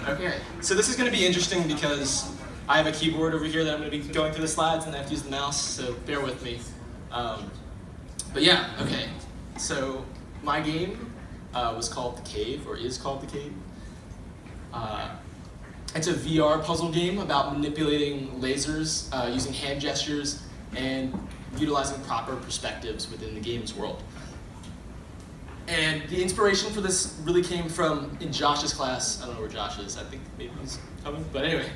Okay, so this is going to be interesting because I have a keyboard over here that I'm going to be going through the slides and I have to use the mouse, so bear with me. But yeah, okay. So my game was called The Cave, or is called The Cave. It's a VR puzzle game about manipulating lasers using hand gestures and utilizing proper perspectives within the game's world. And the inspiration for this really came from in Josh's class. I don't know where Josh is. I think maybe he's coming. But anyway,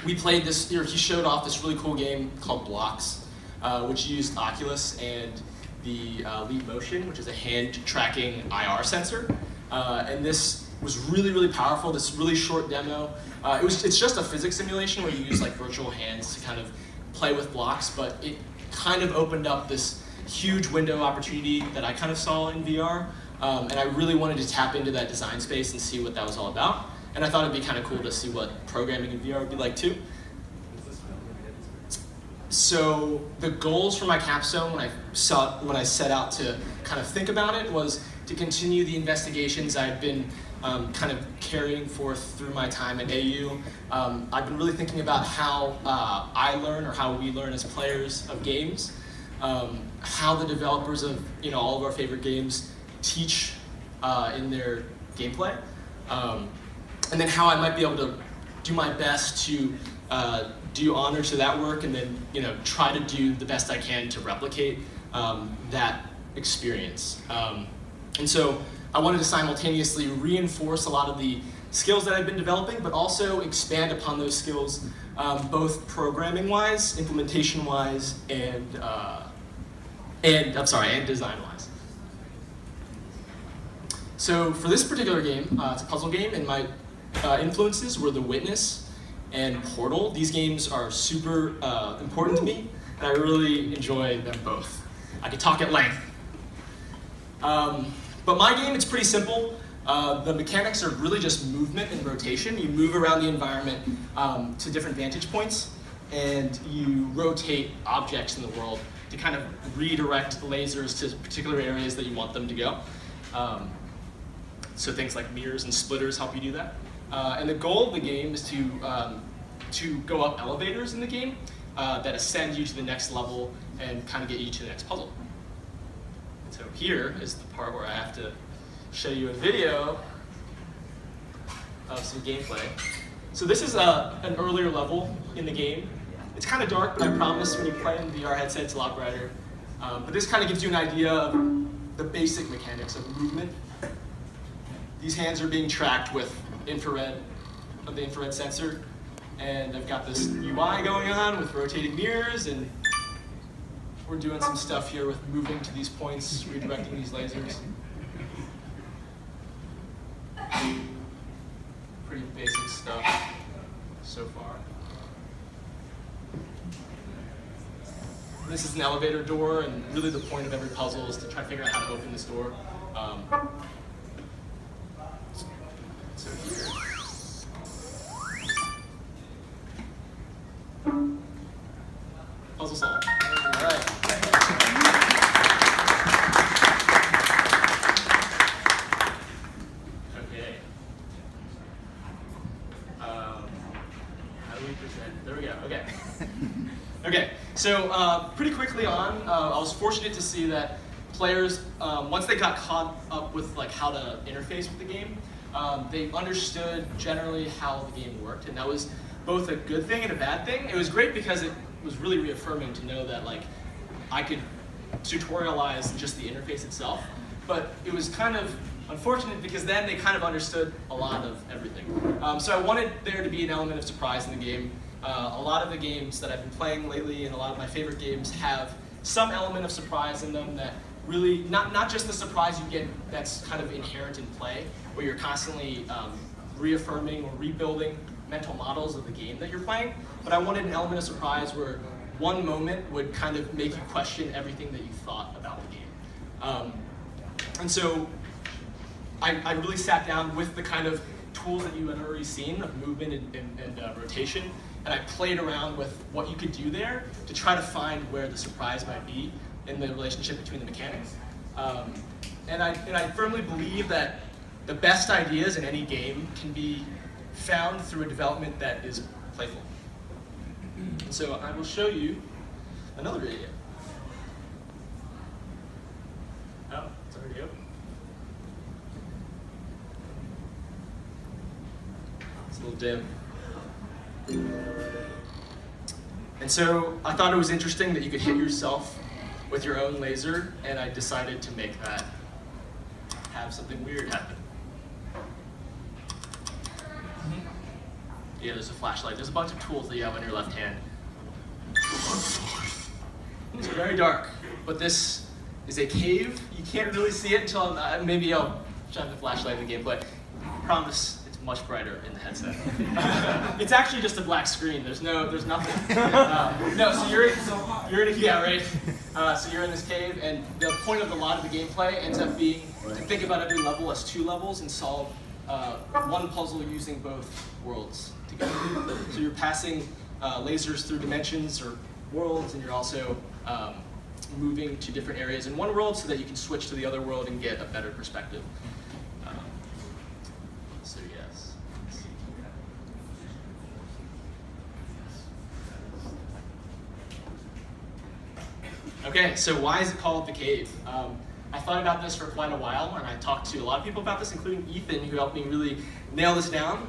we played this, or he showed off this really cool game called Blocks, which used Oculus and the Leap Motion, which is a hand tracking IR sensor. And this was really, really powerful, this really short demo. It's just a physics simulation where you use like virtual hands to kind of play with blocks, but it kind of opened up this huge window opportunity that I kind of saw in VR, and I really wanted to tap into that design space and see what that was all about. And I thought it'd be kind of cool to see what programming in VR would be like too. So the goals for my capstone when I set out to kind of think about it was to continue the investigations I've been kind of carrying forth through my time at AU. I've been really thinking about how I learn, or how we learn as players of games. How the developers of all of our favorite games teach in their gameplay, and then how I might be able to do my best to do honor to that work, and then try to do the best I can to replicate that experience. And so I wanted to simultaneously reinforce a lot of the skills that I've been developing, but also expand upon those skills, both programming-wise, implementation-wise, and design-wise. So for this particular game, it's a puzzle game, and my influences were The Witness and Portal. These games are super important to me, and I really enjoy them both. I could talk at length. But my game, it's pretty simple. The mechanics are really just movement and rotation. You move around the environment to different vantage points, and you rotate objects in the world to kind of redirect lasers to particular areas that you want them to go. So things like mirrors and splitters help you do that. And the goal of the game is to go up elevators in the game that ascend you to the next level and kind of get you to the next puzzle. So here is the part where I have to show you a video of some gameplay. So this is an earlier level in the game. It's kind of dark, but I promise when you play in the VR headset, it's a lot brighter. But this kind of gives you an idea of the basic mechanics of movement. These hands are being tracked with the infrared sensor, and I've got this UI going on with rotating mirrors, and we're doing some stuff here with moving to these points, redirecting these lasers. Pretty basic stuff so far. This is an elevator door, and really the point of every puzzle is to try to figure out how to open this door. So here. Puzzle solved. All right. Okay. How do we present? There we go. Okay. Okay. So pretty quickly on, I was fortunate to see that players, once they got caught up with like how to interface with the game, they understood generally how the game worked, and that was both a good thing and a bad thing. It was great because it was really reaffirming to know that like I could tutorialize just the interface itself, but it was kind of unfortunate because then they kind of understood a lot of everything. So I wanted there to be an element of surprise in the game. A lot of the games that I've been playing lately, and a lot of my favorite games, have some element of surprise in them that really, not just the surprise you get that's kind of inherent in play, where you're constantly reaffirming or rebuilding mental models of the game that you're playing, but I wanted an element of surprise where one moment would kind of make you question everything that you thought about the game. And so I really sat down with the kind of tools that you had already seen of movement and rotation, and I played around with what you could do there to try to find where the surprise might be in the relationship between the mechanics. And I firmly believe that the best ideas in any game can be found through a development that is playful. And so I will show you another video. Oh, it's already open. It's a little dim. And so I thought it was interesting that you could hit yourself with your own laser, and I decided to make that have something weird happen. Yeah, there's a flashlight. There's a bunch of tools that you have on your left hand. It's very dark, but this is a cave. You can't really see it until maybe I'll shine the flashlight in the gameplay. I promise it's much brighter in the headset. It's actually just a black screen. There's nothing. No, so you're in a, yeah, right. So you're in this cave, and the point of a lot of the gameplay ends up being to think about every level as 2 levels and solve one puzzle using both worlds together. So you're passing lasers through dimensions or worlds, and you're also moving to different areas in one world so that you can switch to the other world and get a better perspective. So yes. Okay, so why is it called the cave? I thought about this for quite a while, and I talked to a lot of people about this, including Ethan, who helped me really nail this down,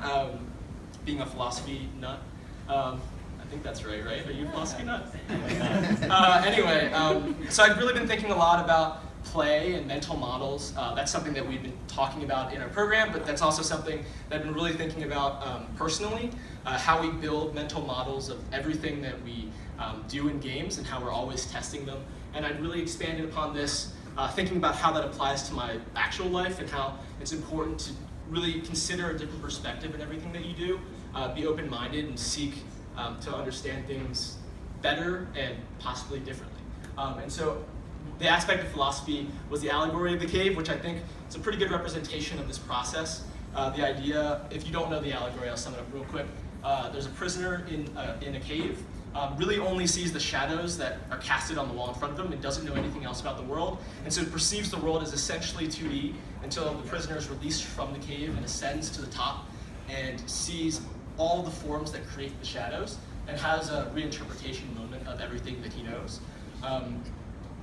being a philosophy nut. I think that's right? Are you a philosophy nut? Anyway, so I've really been thinking a lot about play and mental models. That's something that we've been talking about in our program, but that's also something that I've been really thinking about personally, how we build mental models of everything that we do in games and how we're always testing them. And I've really expanded upon this, thinking about how that applies to my actual life and how it's important to really consider a different perspective in everything that you do, be open-minded and seek to understand things better and possibly differently. And so the aspect of philosophy was the allegory of the cave, which I think is a pretty good representation of this process. The idea, if you don't know the allegory, I'll sum it up real quick. There's a prisoner in a cave, really only sees the shadows that are casted on the wall in front of him and doesn't know anything else about the world. And so perceives the world as essentially 2D until the prisoner is released from the cave and ascends to the top and sees all the forms that create the shadows and has a reinterpretation moment of everything that he knows.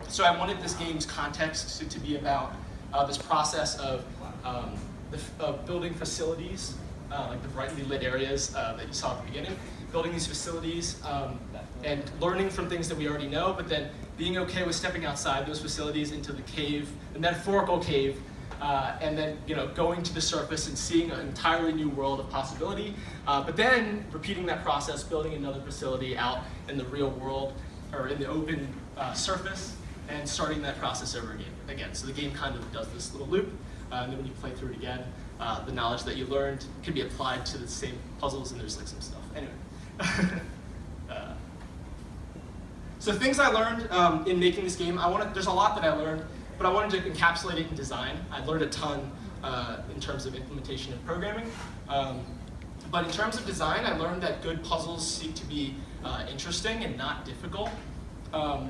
So I wanted this game's context to be about this process of building facilities, like the brightly lit areas that you saw at the beginning, building these facilities and learning from things that we already know, but then being okay with stepping outside those facilities into the cave, the metaphorical cave, and then going to the surface and seeing an entirely new world of possibility, but then repeating that process, building another facility out in the real world or in the open surface, and starting that process over again. So the game kind of does this little loop, and then when you play through it again, the knowledge that you learned can be applied to the same puzzles, and there's like some stuff. Anyway. So things I learned in making this game, there's a lot that I learned, but I wanted to encapsulate it in design. I learned a ton in terms of implementation and programming. But in terms of design, I learned that good puzzles seek to be interesting and not difficult.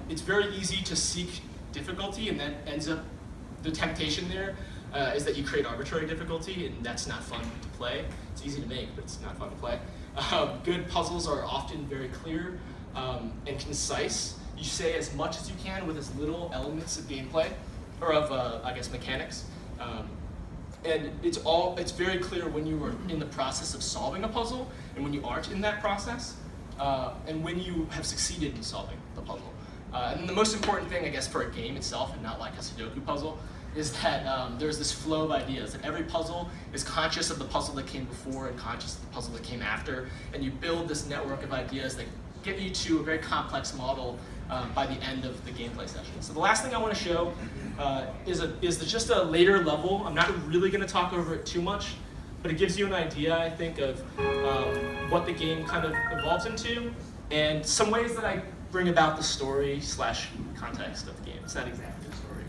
It's very easy to seek difficulty, and that ends up, the temptation there is that you create arbitrary difficulty, and that's not fun to play. It's easy to make, but it's not fun to play. Good puzzles are often very clear and concise. You say as much as you can with as little elements of gameplay, or of, I guess, mechanics. And it's very clear when you are in the process of solving a puzzle and when you aren't in that process, and when you have succeeded in solving the puzzle. And the most important thing, I guess, for a game itself, and not like a Sudoku puzzle, is that there's this flow of ideas, that every puzzle is conscious of the puzzle that came before and conscious of the puzzle that came after, and you build this network of ideas that get you to a very complex model by the end of the gameplay session. So the last thing I want to show is just a later level. I'm not really going to talk over it too much, but it gives you an idea, I think, of what the game kind of evolves into, and some ways that I bring about the story / context of the game. It's not exactly a story.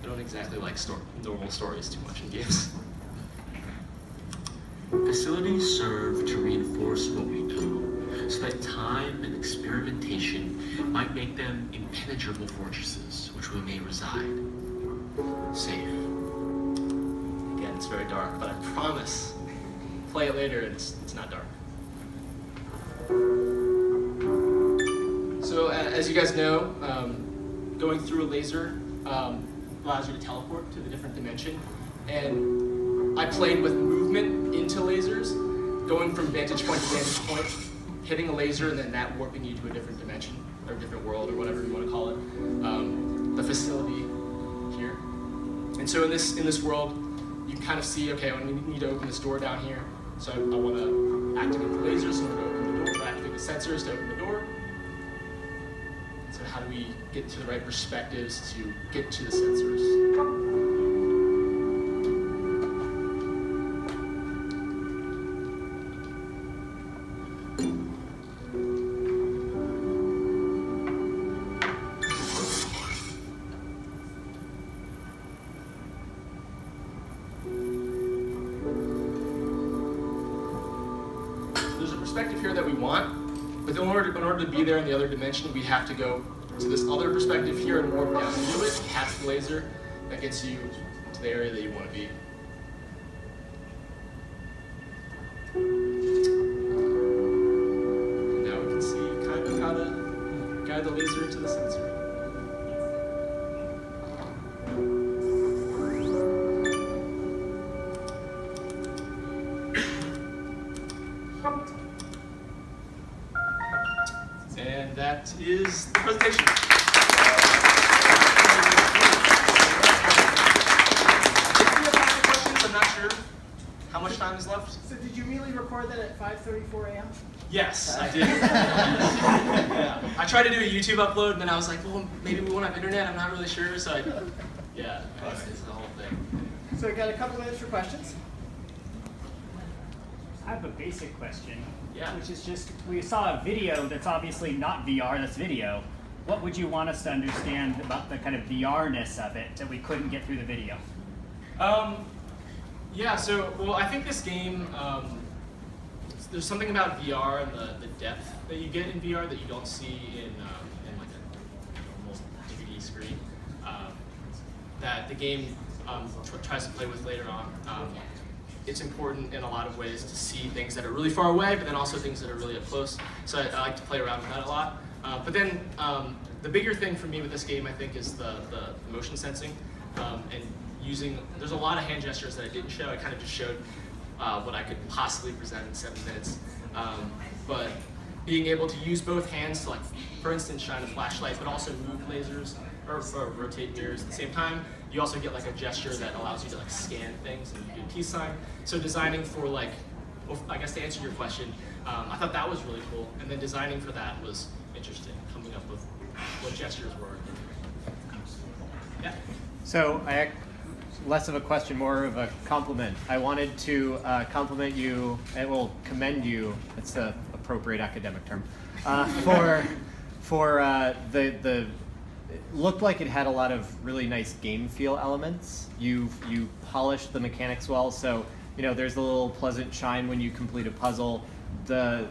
I don't exactly like normal stories too much in games. Facilities serve to reinforce what we do, so that time and experimentation might make them impenetrable fortresses which we may reside. Safe, it's very dark, but I promise, play it later, it's not dark. So as you guys know, going through a laser allows you to teleport to the different dimension. And I played with movement into lasers, going from vantage point to vantage point, hitting a laser and then that warping you to a different dimension, or a different world, or whatever you want to call it. The facility here. And so in this world, you can kind of see, okay, I need to open this door down here. So I want to activate the lasers in order to open the door, or activate the sensors to open the door. So how do we get to the right perspectives to get to the sensors? There's a perspective here that we want, but in order to be there in the other dimension, we have to go to this other perspective here and warp down into it, cast the laser that gets you to the area that you want to be. And now we can see kind of how to guide the laser into the sensor. And that is the presentation. If you have any questions, I'm not sure how much time is left. So did you really record that at 5:34 a.m.? Yes, I did. Yeah. I tried to do a YouTube upload, and then I was like, well, maybe we won't have internet. I'm not really sure. So yeah, it's the whole thing. So we got a couple minutes for questions. I have a basic question, Yeah. which is just, we saw a video that's obviously not VR, that's video. What would you want us to understand about the kind of VR-ness of it that we couldn't get through the video? Yeah, so, well, I think this game, there's something about VR and the depth that you get in VR that you don't see in like a normal 3D screen, that the game tries to play with later on. It's important in a lot of ways to see things that are really far away, but then also things that are really up close. So I like to play around with that a lot. But then the bigger thing for me with this game, I think, is the motion sensing and using. There's a lot of hand gestures that I didn't show. I kind of just showed what I could possibly present in 7 minutes. But being able to use both hands to, like, for instance, shine a flashlight, but also move lasers or rotate mirrors at the same time. You also get like a gesture that allows you to like scan things and do a peace sign. So designing for like, well, I guess to answer your question, I thought that was really cool. And then designing for that was interesting, coming up with what gestures were. Yeah. So less of a question, more of a compliment. I wanted to compliment you, and well, commend you. That's the appropriate academic term for the. It looked like it had a lot of really nice game feel elements. You polished the mechanics well, so there's a little pleasant chime when you complete a puzzle.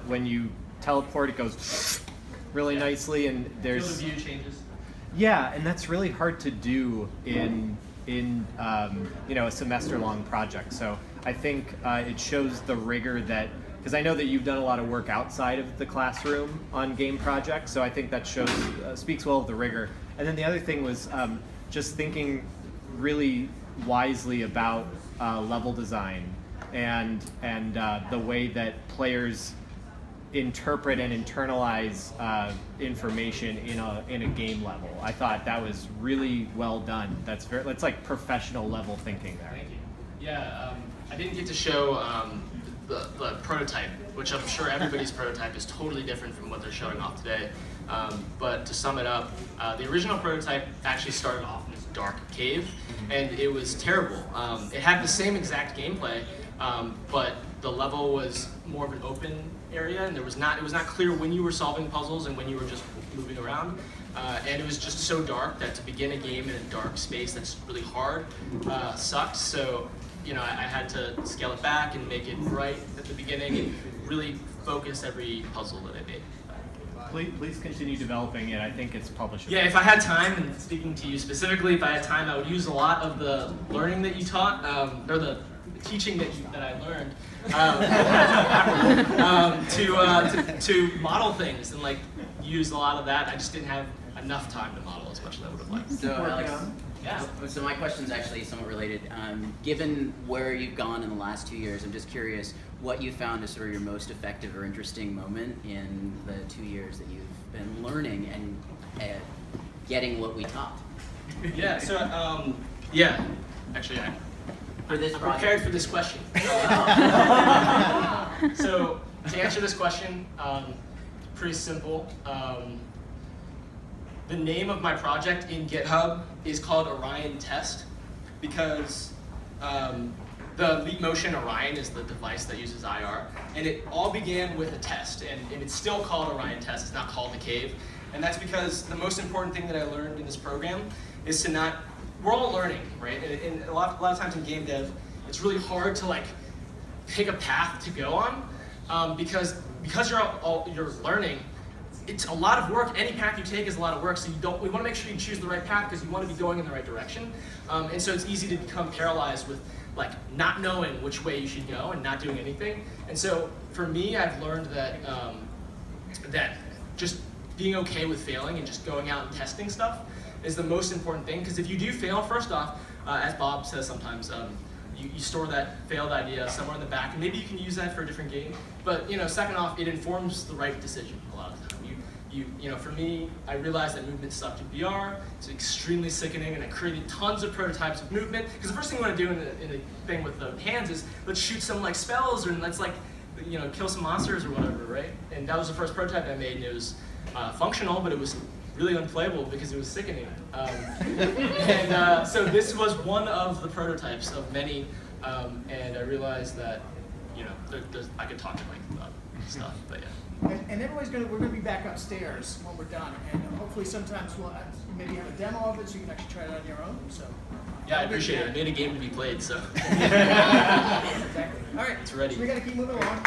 When you teleport, it goes really nicely, and there's Field of view changes. Yeah, and that's really hard to do in a semester-long project. So I think it shows the rigor that, because I know that you've done a lot of work outside of the classroom on game projects. So I think that speaks well of the rigor. And then the other thing was just thinking really wisely about level design and the way that players interpret and internalize information in a game level. I thought that was really well done. That's like professional level thinking there. Thank you. Yeah, I didn't get to show the prototype, which I'm sure everybody's prototype is totally different from what they're showing off today. But to sum it up, the original prototype actually started off in this dark cave, and it was terrible. It had the same exact gameplay, but the level was more of an open area, and it was not clear when you were solving puzzles and when you were just moving around. And it was just so dark that to begin a game in a dark space that's really hard sucked. So I had to scale it back and make it bright at the beginning and really focus every puzzle that I made. Please continue developing it. I think it's publishable. Yeah, if I had time, and speaking to you specifically, if I had time, I would use a lot of the learning that you taught, or the teaching that I learned to model things and like use a lot of that. I just didn't have enough time to model as much as I would have liked. So Alex, Yeah. so my question is actually somewhat related. Given where you've gone in the last 2 years, I'm just curious what you found is sort of your most effective or interesting moment in the 2 years that you've been learning and getting what we taught. Yeah. So yeah, actually For this I'm project. prepared for this question. So to answer this question, pretty simple. The name of my project in GitHub is called Orion Test because the Leap Motion Orion is the device that uses IR, and it all began with a test, and it's still called Orion Test. It's not called the Cave, and that's because the most important thing that I learned in this program is to not. We're all learning, right? And a lot of times in game dev, it's really hard to like pick a path to go on because you're learning. It's a lot of work. Any path you take is a lot of work. So we want to make sure you choose the right path because you want to be going in the right direction. And so it's easy to become paralyzed with like not knowing which way you should go and not doing anything. And so for me, I've learned that that just being okay with failing and just going out and testing stuff is the most important thing. Because if you do fail, first off, as Bob says sometimes, you store that failed idea somewhere in the back, and maybe you can use that for a different game. But second off, it informs the right decision a lot of the time. For me, I realized that movement sucked in VR. It's extremely sickening, and I created tons of prototypes of movement. Because the first thing you want to do in the thing with the hands is let's shoot some like spells, or let's like kill some monsters or whatever, right? And that was the first prototype I made, and it was functional, but it was really unplayable because it was sickening. So this was one of the prototypes of many, and I realized that I could talk to Mike about stuff, but yeah. And we're gonna be back upstairs when we're done, and hopefully sometimes we'll maybe have a demo of it so you can actually try it on your own. So. Yeah, I appreciate it. I made a game to be played, so. Exactly. All right. It's ready. So we gotta keep moving along.